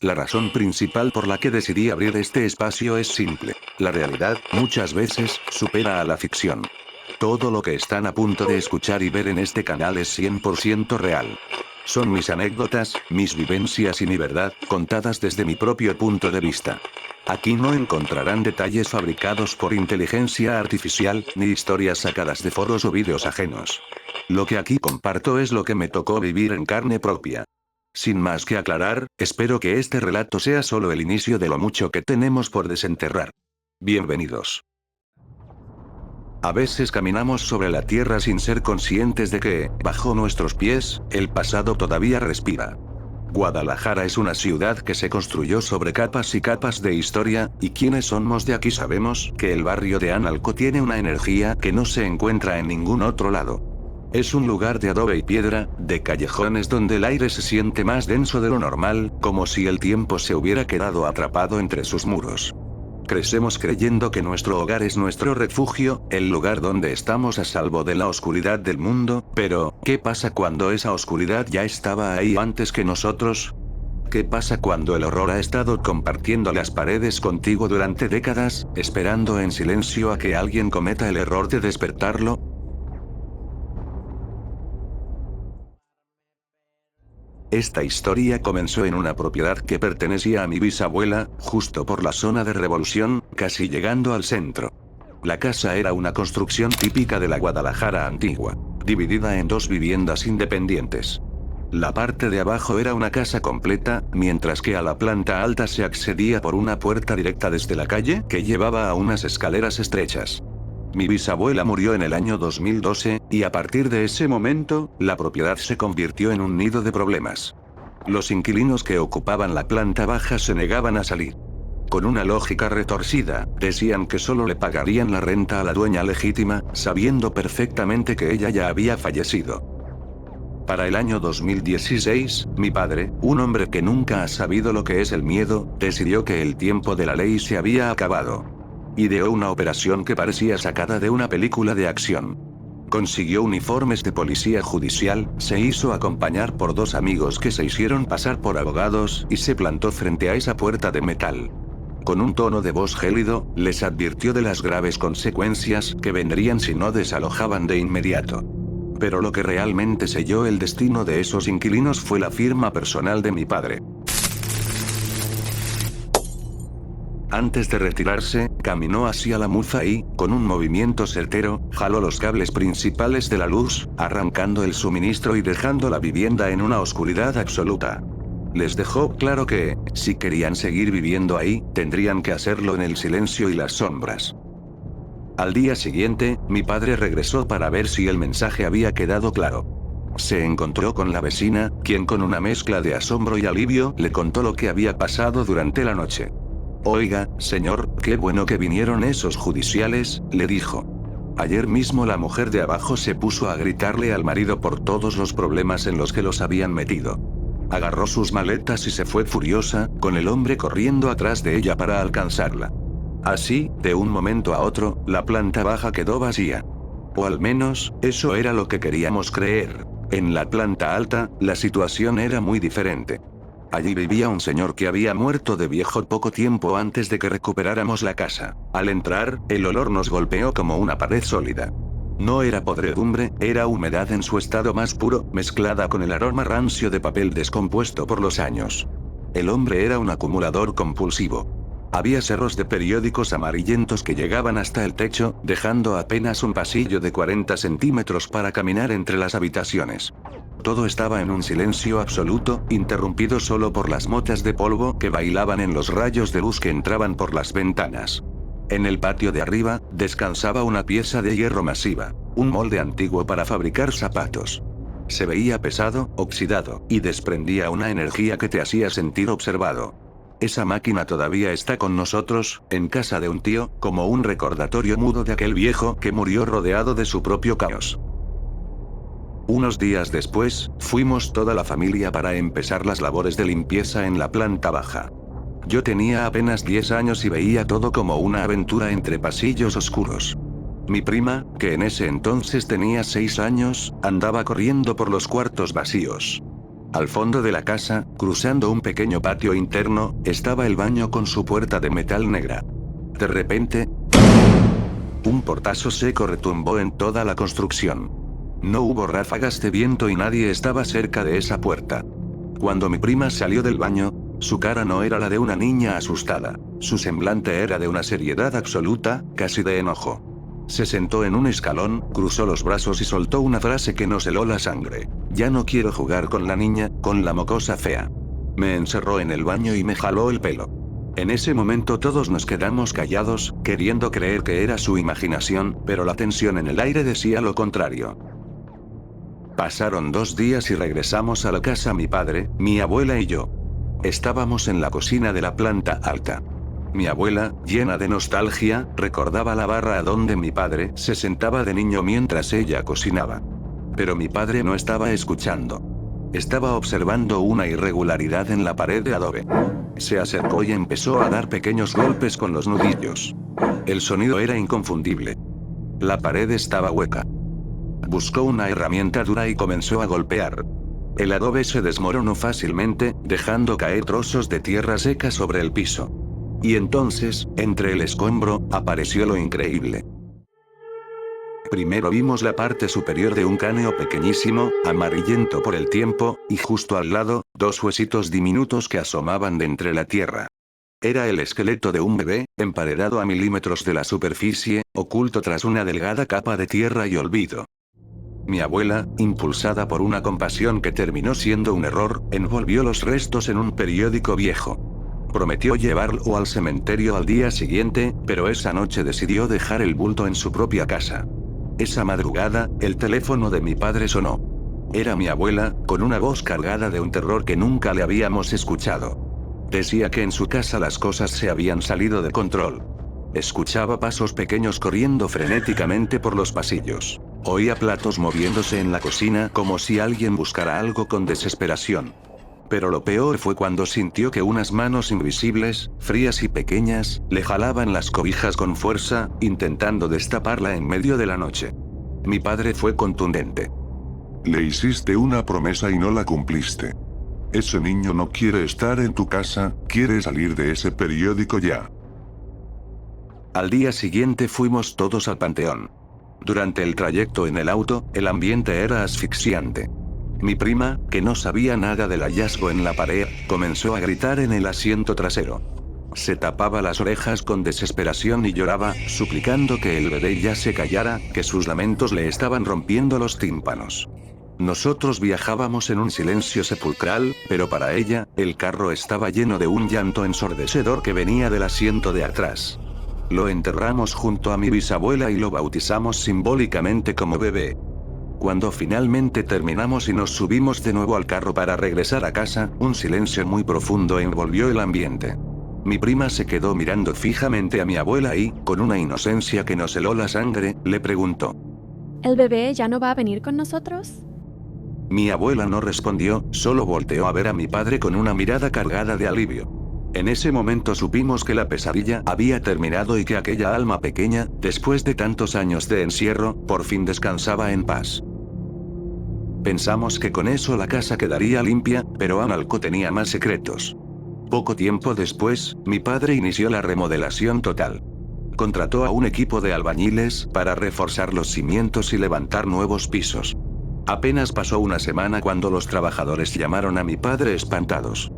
La razón principal por la que decidí abrir este espacio es simple. La realidad, muchas veces, supera a la ficción. Todo lo que están a punto de escuchar y ver en este canal es 100% real. Son mis anécdotas, mis vivencias y mi verdad, contadas desde mi propio punto de vista. Aquí no encontrarán detalles fabricados por inteligencia artificial, ni historias sacadas de foros o vídeos ajenos. Lo que aquí comparto es lo que me tocó vivir en carne propia. Sin más que aclarar, espero que este relato sea solo el inicio de lo mucho que tenemos por desenterrar. Bienvenidos. A veces caminamos sobre la tierra sin ser conscientes de que, bajo nuestros pies, el pasado todavía respira. Guadalajara es una ciudad que se construyó sobre capas y capas de historia, y quienes somos de aquí sabemos que el barrio de Analco tiene una energía que no se encuentra en ningún otro lado. Es un lugar de adobe y piedra, de callejones donde el aire se siente más denso de lo normal, como si el tiempo se hubiera quedado atrapado entre sus muros. Crecemos creyendo que nuestro hogar es nuestro refugio, el lugar donde estamos a salvo de la oscuridad del mundo, pero, ¿qué pasa cuando esa oscuridad ya estaba ahí antes que nosotros? ¿Qué pasa cuando el horror ha estado compartiendo las paredes contigo durante décadas, esperando en silencio a que alguien cometa el error de despertarlo? Esta historia comenzó en una propiedad que pertenecía a mi bisabuela, justo por la zona de Revolución, casi llegando al centro. La casa era una construcción típica de la Guadalajara antigua, dividida en dos viviendas independientes. La parte de abajo era una casa completa, mientras que a la planta alta se accedía por una puerta directa desde la calle que llevaba a unas escaleras estrechas. Mi bisabuela murió en el año 2012, y a partir de ese momento, la propiedad se convirtió en un nido de problemas. Los inquilinos que ocupaban la planta baja se negaban a salir. Con una lógica retorcida, decían que solo le pagarían la renta a la dueña legítima, sabiendo perfectamente que ella ya había fallecido. Para el año 2016, mi padre, un hombre que nunca ha sabido lo que es el miedo, decidió que el tiempo de la ley se había acabado. Ideó una operación que parecía sacada de una película de acción. Consiguió uniformes de policía judicial, se hizo acompañar por dos amigos que se hicieron pasar por abogados y se plantó frente a esa puerta de metal. Con un tono de voz gélido, les advirtió de las graves consecuencias que vendrían si no desalojaban de inmediato. Pero lo que realmente selló el destino de esos inquilinos fue la firma personal de mi padre. Antes de retirarse, caminó hacia la muza y, con un movimiento certero, jaló los cables principales de la luz, arrancando el suministro y dejando la vivienda en una oscuridad absoluta. Les dejó claro que, si querían seguir viviendo ahí, tendrían que hacerlo en el silencio y las sombras. Al día siguiente, mi padre regresó para ver si el mensaje había quedado claro. Se encontró con la vecina, quien con una mezcla de asombro y alivio, le contó lo que había pasado durante la noche. Oiga, señor, qué bueno que vinieron esos judiciales, le dijo. Ayer mismo la mujer de abajo se puso a gritarle al marido por todos los problemas en los que los habían metido. Agarró sus maletas y se fue furiosa, con el hombre corriendo atrás de ella para alcanzarla. Así, de un momento a otro, la planta baja quedó vacía. O al menos, eso era lo que queríamos creer. En la planta alta, la situación era muy diferente. Allí vivía un señor que había muerto de viejo poco tiempo antes de que recuperáramos la casa. Al entrar, el olor nos golpeó como una pared sólida. No era podredumbre, era humedad en su estado más puro, mezclada con el aroma rancio de papel descompuesto por los años. El hombre era un acumulador compulsivo. Había cerros de periódicos amarillentos que llegaban hasta el techo, dejando apenas un pasillo de 40 centímetros para caminar entre las habitaciones. Todo estaba en un silencio absoluto, interrumpido solo por las motas de polvo que bailaban en los rayos de luz que entraban por las ventanas. En el patio de arriba, descansaba una pieza de hierro masiva, un molde antiguo para fabricar zapatos. Se veía pesado, oxidado, y desprendía una energía que te hacía sentir observado. Esa máquina todavía está con nosotros, en casa de un tío, como un recordatorio mudo de aquel viejo que murió rodeado de su propio caos. Unos días después, fuimos toda la familia para empezar las labores de limpieza en la planta baja. Yo tenía apenas 10 años y veía todo como una aventura entre pasillos oscuros. Mi prima, que en ese entonces tenía 6 años, andaba corriendo por los cuartos vacíos. Al fondo de la casa, cruzando un pequeño patio interno, estaba el baño con su puerta de metal negra. De repente, un portazo seco retumbó en toda la construcción. No hubo ráfagas de viento y nadie estaba cerca de esa puerta. Cuando mi prima salió del baño, su cara no era la de una niña asustada. Su semblante era de una seriedad absoluta, casi de enojo. Se sentó en un escalón, cruzó los brazos y soltó una frase que nos heló la sangre. Ya no quiero jugar con la niña, con la mocosa fea. Me encerró en el baño y me jaló el pelo. En ese momento todos nos quedamos callados, queriendo creer que era su imaginación, pero la tensión en el aire decía lo contrario. Pasaron 2 días y regresamos a la casa mi padre, mi abuela y yo. Estábamos en la cocina de la planta alta. Mi abuela, llena de nostalgia, recordaba la barra donde mi padre se sentaba de niño mientras ella cocinaba. Pero mi padre no estaba escuchando. Estaba observando una irregularidad en la pared de adobe. Se acercó y empezó a dar pequeños golpes con los nudillos. El sonido era inconfundible. La pared estaba hueca. Buscó una herramienta dura y comenzó a golpear. El adobe se desmoronó fácilmente, dejando caer trozos de tierra seca sobre el piso. Y entonces, entre el escombro, apareció lo increíble. Primero vimos la parte superior de un cráneo pequeñísimo, amarillento por el tiempo, y justo al lado, 2 huesitos diminutos que asomaban de entre la tierra. Era el esqueleto de un bebé, emparedado a milímetros de la superficie, oculto tras una delgada capa de tierra y olvido. Mi abuela, impulsada por una compasión que terminó siendo un error, envolvió los restos en un periódico viejo. Prometió llevarlo al cementerio al día siguiente, pero esa noche decidió dejar el bulto en su propia casa. Esa madrugada, el teléfono de mi padre sonó. Era mi abuela, con una voz cargada de un terror que nunca le habíamos escuchado. Decía que en su casa las cosas se habían salido de control. Escuchaba pasos pequeños corriendo frenéticamente por los pasillos. Oía platos moviéndose en la cocina como si alguien buscara algo con desesperación. Pero lo peor fue cuando sintió que unas manos invisibles, frías y pequeñas, le jalaban las cobijas con fuerza, intentando destaparla en medio de la noche. Mi padre fue contundente. Le hiciste una promesa y no la cumpliste. Ese niño no quiere estar en tu casa, quiere salir de ese periódico ya. Al día siguiente fuimos todos al panteón. Durante el trayecto en el auto, el ambiente era asfixiante. Mi prima, que no sabía nada del hallazgo en la pared, comenzó a gritar en el asiento trasero. Se tapaba las orejas con desesperación y lloraba, suplicando que el bebé ya se callara, que sus lamentos le estaban rompiendo los tímpanos. Nosotros viajábamos en un silencio sepulcral, pero para ella, el carro estaba lleno de un llanto ensordecedor que venía del asiento de atrás. Lo enterramos junto a mi bisabuela y lo bautizamos simbólicamente como bebé. Cuando finalmente terminamos y nos subimos de nuevo al carro para regresar a casa, un silencio muy profundo envolvió el ambiente. Mi prima se quedó mirando fijamente a mi abuela y, con una inocencia que nos heló la sangre, le preguntó: ¿El bebé ya no va a venir con nosotros? Mi abuela no respondió, solo volteó a ver a mi padre con una mirada cargada de alivio. En ese momento supimos que la pesadilla había terminado y que aquella alma pequeña, después de tantos años de encierro, por fin descansaba en paz. Pensamos que con eso la casa quedaría limpia, pero Analco tenía más secretos. Poco tiempo después, mi padre inició la remodelación total. Contrató a un equipo de albañiles para reforzar los cimientos y levantar nuevos pisos. Apenas pasó una semana cuando los trabajadores llamaron a mi padre espantados.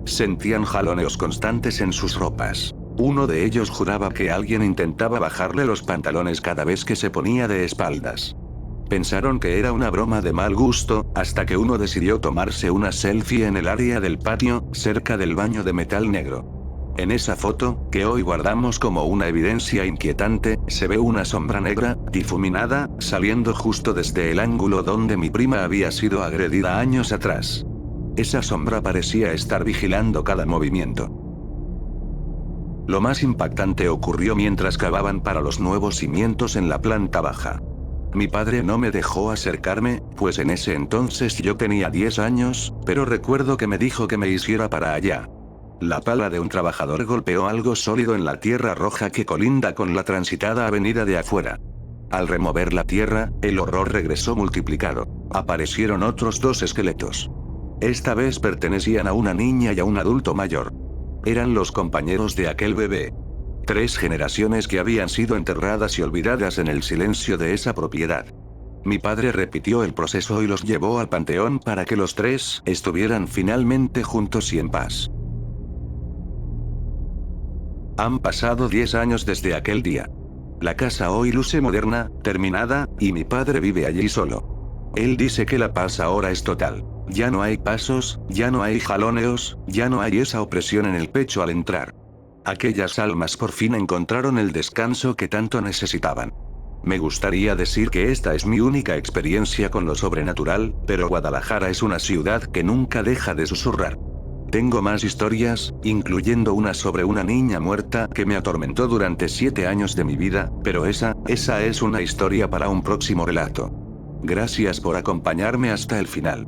Sentían jaloneos constantes en sus ropas. Uno de ellos juraba que alguien intentaba bajarle los pantalones cada vez que se ponía de espaldas. Pensaron que era una broma de mal gusto, hasta que uno decidió tomarse una selfie en el área del patio, cerca del baño de metal negro. En esa foto, que hoy guardamos como una evidencia inquietante, se ve una sombra negra, difuminada, saliendo justo desde el ángulo donde mi prima había sido agredida años atrás. Esa sombra parecía estar vigilando cada movimiento. Lo más impactante ocurrió mientras cavaban para los nuevos cimientos en la planta baja. Mi padre no me dejó acercarme, pues en ese entonces yo tenía 10 años, pero recuerdo que me dijo que me hiciera para allá. La pala de un trabajador golpeó algo sólido en la tierra roja que colinda con la transitada avenida de afuera. Al remover la tierra, el horror regresó multiplicado. Aparecieron otros 2 esqueletos. Esta vez pertenecían a una niña y a un adulto mayor. Eran los compañeros de aquel bebé. 3 generaciones que habían sido enterradas y olvidadas en el silencio de esa propiedad. Mi padre repitió el proceso y los llevó al panteón para que los 3 estuvieran finalmente juntos y en paz. Han pasado 10 años desde aquel día. La casa hoy luce moderna, terminada, y mi padre vive allí solo. Él dice que la paz ahora es total. Ya no hay pasos, ya no hay jaloneos, ya no hay esa opresión en el pecho al entrar. Aquellas almas por fin encontraron el descanso que tanto necesitaban. Me gustaría decir que esta es mi única experiencia con lo sobrenatural, pero Guadalajara es una ciudad que nunca deja de susurrar. Tengo más historias, incluyendo una sobre una niña muerta que me atormentó durante 7 años de mi vida, pero esa es una historia para un próximo relato. Gracias por acompañarme hasta el final.